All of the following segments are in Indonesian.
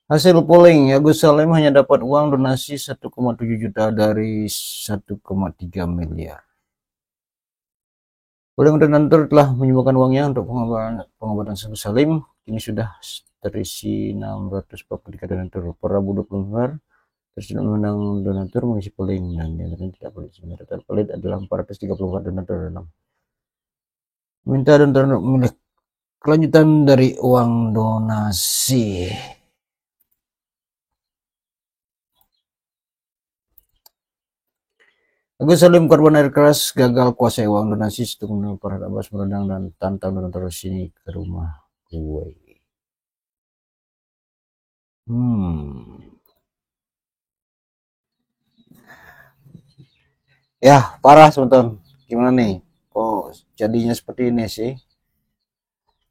Hasil polling, Agus Salim hanya dapat uang donasi 1,7 juta dari 1,3 miliar. Polling donatur telah menyumbangkan uangnya untuk pengobatan Agus Salim. Kini sudah terisi 643 donatur. Per Rabu 20 November, tersebut menang donatur mengisi polling dan dinyatakan tidak valid. Sementara tervalid adalah 434 donatur dalam minta donatur memilih kelanjutan dari uang donasi. Agus Salim korban air keras gagal kuasai uang donasi setelah Farhad Abbas meredang dan tantang donatur sini ke rumah gue. Ya parah teman-teman. Gimana nih? Kok jadinya seperti ini sih?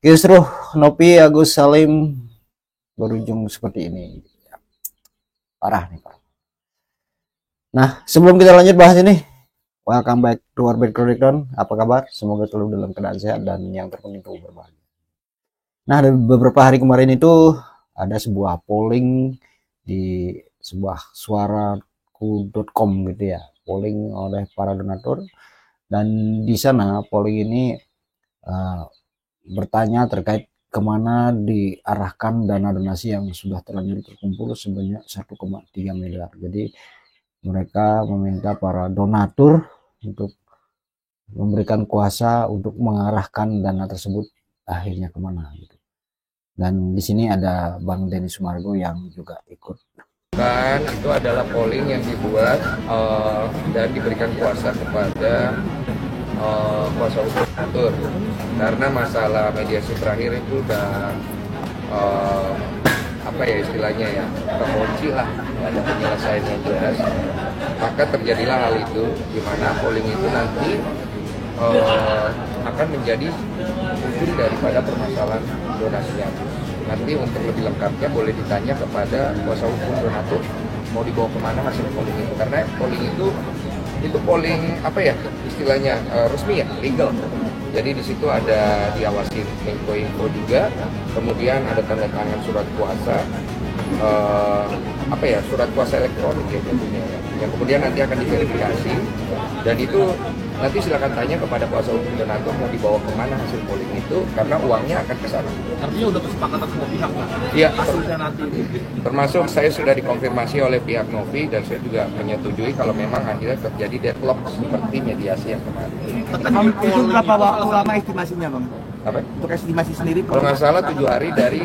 Justru Nopi Agus Salim berujung seperti ini. Parah nih parah. Nah sebelum kita lanjut bahas ini, welcome back to Orbit Crackdown. Apa kabar? Semoga selalu dalam keadaan sehat dan yang terpenting itu berbahagia. Nah, beberapa hari kemarin itu ada sebuah polling di sebuah suaraku.com gitu ya, polling oleh para donatur, dan di sana polling ini bertanya terkait kemana diarahkan dana donasi yang sudah terlanjur terkumpul sebanyak 1,3 miliar. Jadi mereka meminta para donatur untuk memberikan kuasa untuk mengarahkan dana tersebut akhirnya kemana gitu. Dan di sini ada Bang Denny Sumargo yang juga ikut. Kan itu adalah polling yang dibuat dan diberikan kuasa kepada kuasa hukum atur, karena masalah mediasi terakhir itu udah apa ya istilahnya ya, terkunci lah, ada penyelesaian yang jelas. Maka terjadilah hal itu di mana polling itu nanti akan menjadi ujung daripada permasalahan donasinya. Nanti untuk lebih lengkapnya boleh ditanya kepada kuasa hukum donatur mau dibawa kemana hasil polling itu, karena polling itu polling apa ya istilahnya resmi ya, legal. Jadi di situ ada diawasi info juga, kemudian ada tanda tangan surat kuasa, apa ya, surat kuasa elektronik ya tentunya, yang kemudian nanti akan diverifikasi, dan itu nanti silakan tanya kepada kuasa hukum donatur mau dibawa kemana hasil polling itu, karena uangnya akan ke sana. Artinya udah kesepakatan semua pihak kan? Iya, Hasilnya nanti. termasuk saya sudah dikonfirmasi oleh pihak Novi dan saya juga menyetujui kalau memang akhirnya terjadi deadlock seperti mediasi yang kemarin. Itu berapa waktu lama estimasinya bang? Apa? Untuk estimasi sendiri? Kalau nggak salah 7 hari dari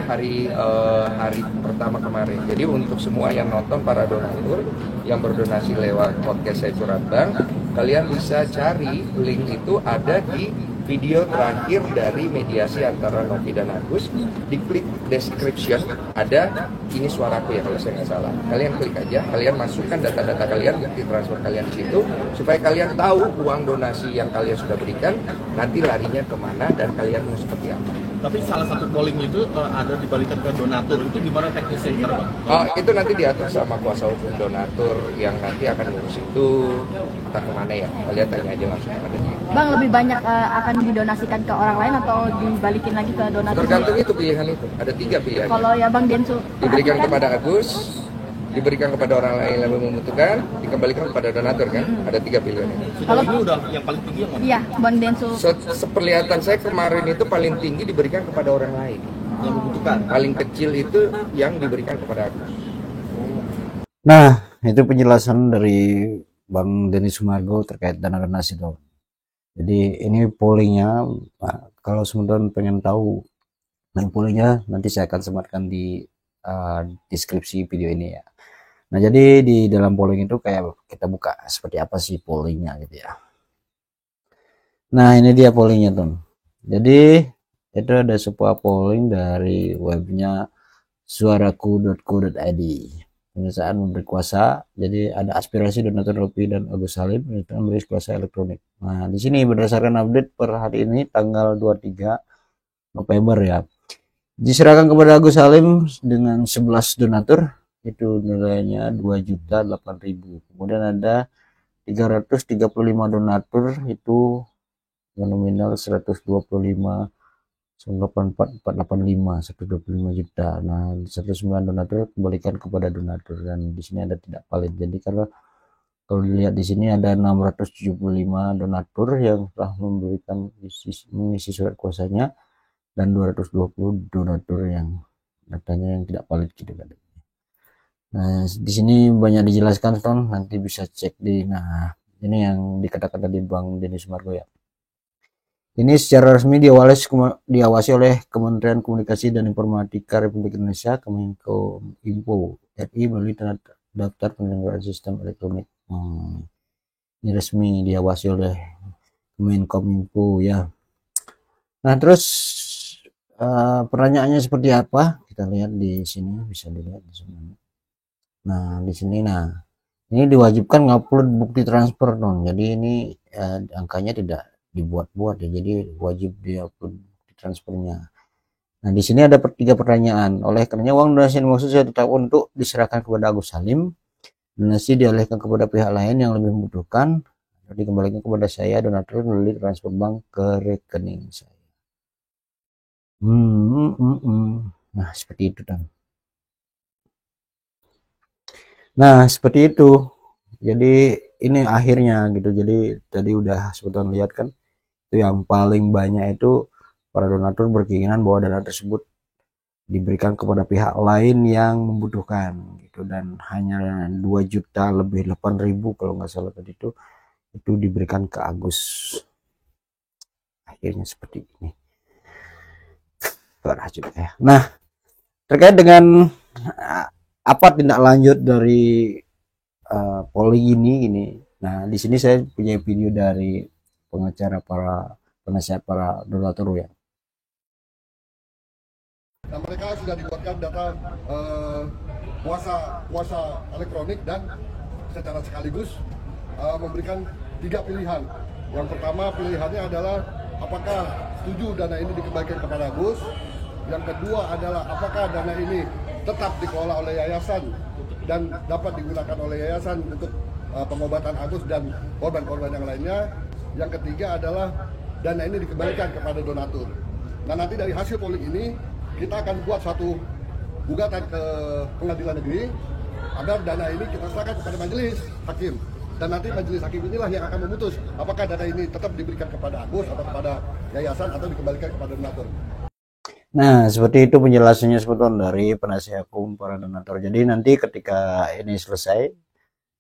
hari pertama kemarin. Jadi untuk semua yang nonton, para donatur yang berdonasi lewat podcast saya Curhat Bang, kalian bisa cari link itu ada di video terakhir dari mediasi antara Novi dan Agus. Diklik description ada ini suaraku ya kalau saya nggak salah. Kalian klik aja, kalian masukkan data-data kalian, bukti transfer kalian di situ supaya kalian tahu uang donasi yang kalian sudah berikan nanti larinya kemana dan kalian mau seperti apa. Tapi salah satu polling itu ada dibalikan ke donatur, itu gimana teknisnya bang? Itu nanti diatur sama kuasa hukum donatur yang nanti akan ngurus itu, entah kemana ya, kalian tanya aja langsung kepada dia. Bang, lebih banyak akan didonasikan ke orang lain atau dibalikin lagi ke donatur? Tergantung itu pilihan itu, ada 3 pilihan. Kalau ya Bang Densu Diberikan kepada Agus, diberikan kepada orang lain yang membutuhkan, dikembalikan kepada donatur kan, ada 3 pilihan. Kalau ini udah yang paling tinggi yang mana? iya, Bang Densu. Seperlihatan saya kemarin itu paling tinggi diberikan kepada orang lain. Yang membutuhkan. Paling kecil itu yang diberikan kepada Agus. Nah, itu penjelasan dari Bang Denny Sumargo terkait dana donasi itu. Jadi ini pollingnya, kalau teman-teman pengen tahu dan pollingnya nanti saya akan sematkan di deskripsi video ini ya. Nah jadi di dalam polling itu kayak kita buka seperti apa sih pollingnya gitu ya. Nah ini dia pollingnya tuh. Jadi itu ada sebuah polling dari webnya suaraku.co.id. Penyelesaian memberi kuasa. Jadi ada aspirasi donatur Nopi dan Agus Salim itu memberi kuasa elektronik. Nah di sini berdasarkan update per hari ini tanggal 23 November ya. Diserahkan kepada Agus Salim dengan 11 donatur, itu nilainya 2.008.000. Kemudian ada 335 donatur, itu nominal 125 184.485 125 juta. Nah 109 donatur kembalikan kepada donatur, dan di sini ada tidak valid. Jadi karena kalau dilihat di sini ada 675 donatur yang telah memberikan mengisi surat kuasanya, dan 220 donatur yang datanya yang tidak valid gitu kan. Nah di sini banyak dijelaskan Ton, nanti bisa cek di, nah ini yang dikatakan tadi Bang Denny Sumargo ya. Ini secara resmi diawasi oleh Kementerian Komunikasi dan Informatika Republik Indonesia, Kemenkominfo RI, melalui daftar penyelenggaraan sistem elektronik. Ini resmi diawasi oleh Kemenkominfo ya. Nah terus pertanyaannya seperti apa? Kita lihat di sini, bisa dilihat di sini. Nah di sini, nah ini diwajibkan ngupload bukti transfer dong. Jadi ini angkanya tidak dibuat-buat ya, jadi wajib diupload bukti transfernya. Nah di sini ada 3 pertanyaan. Oleh karenanya uang donasi yang dimaksud saya tetap untuk diserahkan kepada Agus Salim, donasi dialihkan kepada pihak lain yang lebih membutuhkan, atau dikembalikan kepada saya donatur melalui transfer bank ke rekening saya. Nah seperti itu kan. Nah seperti itu. Jadi ini akhirnya gitu. Jadi tadi udah sebetulnya lihat kan, itu yang paling banyak itu para donatur berkeinginan bahwa dana tersebut diberikan kepada pihak lain yang membutuhkan gitu, dan hanya 2 juta lebih 8.000 kalau nggak salah tadi itu diberikan ke Agus. Akhirnya seperti ini. Parah juga ya. Nah terkait dengan apa tindak lanjut dari polling ini. Nah di sini saya punya video dari pengacara penasihat para donatur ya. Nah, mereka sudah dibuatkan data kuasa elektronik, dan secara sekaligus memberikan 3 pilihan. Yang pertama pilihannya adalah apakah setuju dana ini dikembalikan kepada Agus. Yang kedua adalah apakah dana ini tetap dikelola oleh yayasan dan dapat digunakan oleh yayasan untuk pengobatan Agus dan korban-korban yang lainnya. Yang ketiga adalah dana ini dikembalikan kepada donatur. Nah nanti dari hasil polling ini kita akan buat suatu gugatan ke pengadilan negeri agar dana ini kita serahkan kepada majelis hakim. Dan nanti majelis hakim inilah yang akan memutus apakah dana ini tetap diberikan kepada Agus atau kepada yayasan atau dikembalikan kepada donatur. Nah seperti itu penjelasannya sebetulnya dari penasihat hukum para donatur. Jadi nanti ketika ini selesai,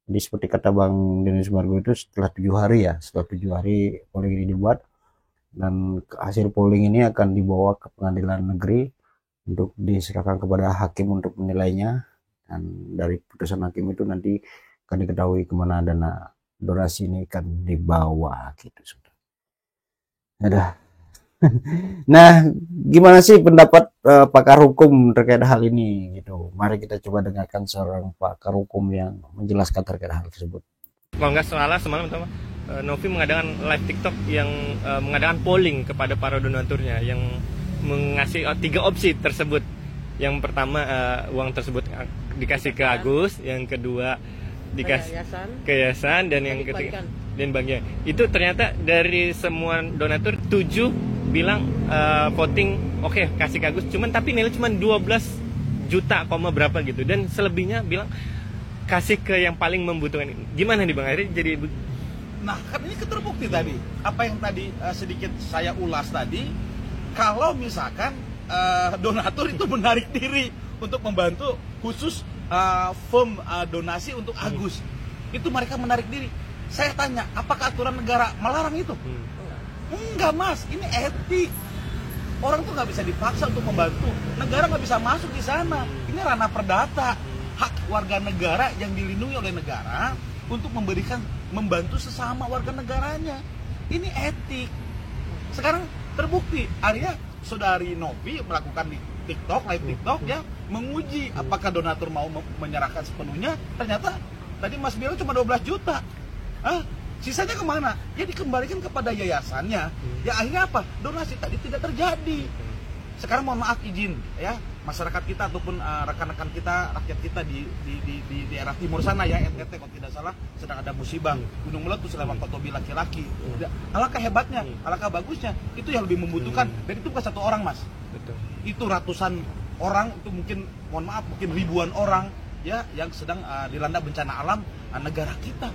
jadi seperti kata Bang Denny Sumargo itu setelah 7 hari ya, setelah 7 hari polling ini dibuat, dan hasil polling ini akan dibawa ke pengadilan negeri untuk diserahkan kepada hakim untuk menilainya, dan dari putusan hakim itu nanti akan diketahui kemana dana donasi ini akan dibawa gitu. Ada. Nah, gimana sih pendapat pakar hukum terkait hal ini gitu? Mari kita coba dengarkan seorang pakar hukum yang menjelaskan terkait hal tersebut. Kalau nggak salah semalam Novi mengadakan live TikTok yang mengadakan polling kepada para donaturnya yang mengasih 3 opsi tersebut. Yang pertama uang tersebut dikasih ke Agus, yang kedua dikasih ke yayasan, dan yang ketiga dan bagian. Itu ternyata dari semua donatur 7 bilang voting oke, kasih ke Agus, cuman tapi nilai cuma 12 juta berapa gitu, dan selebihnya bilang kasih ke yang paling membutuhkan. Gimana nih Bang Ari? Jadi nah kan ini terbukti tadi apa yang tadi sedikit saya ulas tadi, kalau misalkan donatur itu menarik diri untuk membantu khusus firm donasi untuk Agus, itu mereka menarik diri. Saya tanya, apakah aturan negara melarang itu? Enggak mas, ini etik. Orang tuh nggak bisa dipaksa untuk membantu. Negara nggak bisa masuk di sana. Ini ranah perdata, hak warga negara yang dilindungi oleh negara untuk membantu sesama warga negaranya. Ini etik. Sekarang terbukti, akhirnya saudari Novi melakukan di TikTok, live TikTok ya, menguji apakah donatur mau menyerahkan sepenuhnya. Ternyata tadi Mas bilang cuma 12 juta. Sisanya kemana? Ya dikembalikan kepada yayasannya. Ya akhirnya apa? Donasi tadi tidak terjadi. Sekarang mohon maaf izin ya, masyarakat kita ataupun rekan-rekan kita, rakyat kita di daerah timur sana ya, NTT kalau tidak salah sedang ada musibah gunung meletus lewat Kotobi laki-laki. Alangkah hebatnya, alangkah bagusnya, itu yang lebih membutuhkan. Dan itu bukan satu orang, Mas. Betul. Itu ratusan orang, itu mungkin mohon maaf mungkin ribuan orang ya yang sedang dilanda bencana alam negara kita.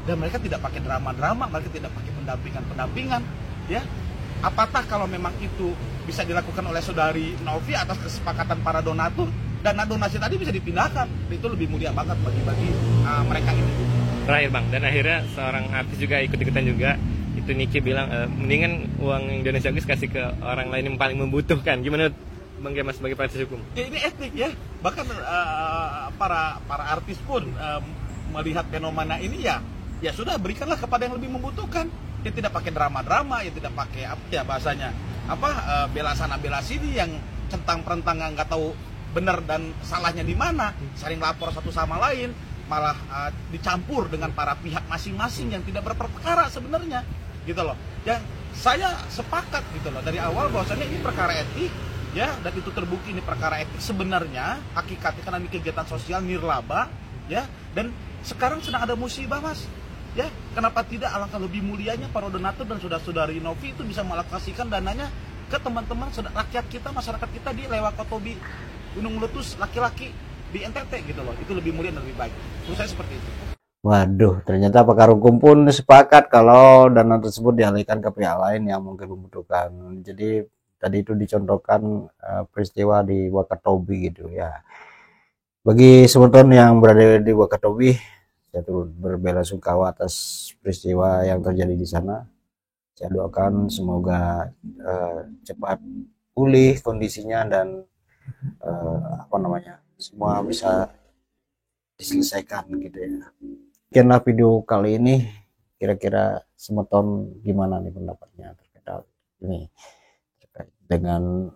Dan mereka tidak pakai drama-drama, mereka tidak pakai pendampingan ya. Apatah kalau memang itu bisa dilakukan oleh saudari Novi atas kesepakatan para donatur, dana donasi tadi bisa dipindahkan, itu lebih mulia banget bagi mereka ini. Terakhir Bang, dan akhirnya seorang artis juga ikut-ikutan juga, itu Niki bilang mendingan uang yang donasi Agus kasih ke orang lain yang paling membutuhkan. Gimana Bang Gema sebagai praktisi hukum? Ya, ini etik ya, bahkan para artis pun melihat fenomena ini ya sudah, berikanlah kepada yang lebih membutuhkan. Ya tidak pakai drama-drama, ya tidak pakai apa ya bahasanya, bela sana bela sini yang centang-perentang nggak tahu benar dan salahnya di mana, saling lapor satu sama lain, malah dicampur dengan para pihak masing-masing yang tidak berperkara sebenarnya, gitu loh. Yang saya sepakat gitu loh dari awal bahwasanya ini perkara etik ya, dan itu terbukti ini perkara etik sebenarnya hakikatnya, karena ini kegiatan sosial nirlaba ya, dan sekarang sedang ada musibah, Mas. Ya, kenapa tidak, alangkah lebih mulianya para donatur dan saudara-saudari Novi itu bisa mengalokasikan dananya ke teman-teman rakyat kita, masyarakat kita di lewat Kotobi gunung meletus laki-laki di NTT gitu loh. Itu lebih mulia dan lebih baik. Menurut saya seperti itu. Waduh, ternyata pakar hukum pun sepakat kalau dana tersebut dialihkan ke pihak lain yang mungkin membutuhkan. Jadi tadi itu dicontohkan peristiwa di Wakatobi gitu ya. Bagi teman-teman yang berada di Wakatobi, saya turut berbela-sungkawa atas peristiwa yang terjadi di sana. Saya doakan semoga cepat pulih kondisinya dan semua bisa diselesaikan gitu ya. Sekianlah video kali ini. Kira-kira semeton gimana nih pendapatnya terkait ini, terkait dengan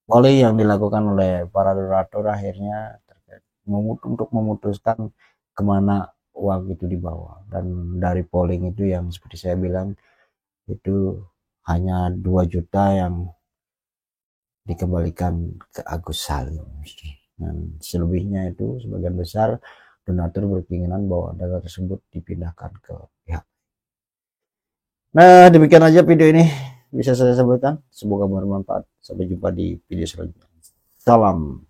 polling yang dilakukan oleh para donatur akhirnya terkait untuk memutuskan kemana uang itu dibawa. Dan dari polling itu yang seperti saya bilang itu hanya 2 juta yang dikembalikan ke Agus Salim, dan selebihnya itu sebagian besar donatur berkeinginan bahwa dana tersebut dipindahkan ke pihak. Nah, demikian aja video ini bisa saya sampaikan, semoga bermanfaat. Sampai jumpa di video selanjutnya. Salam.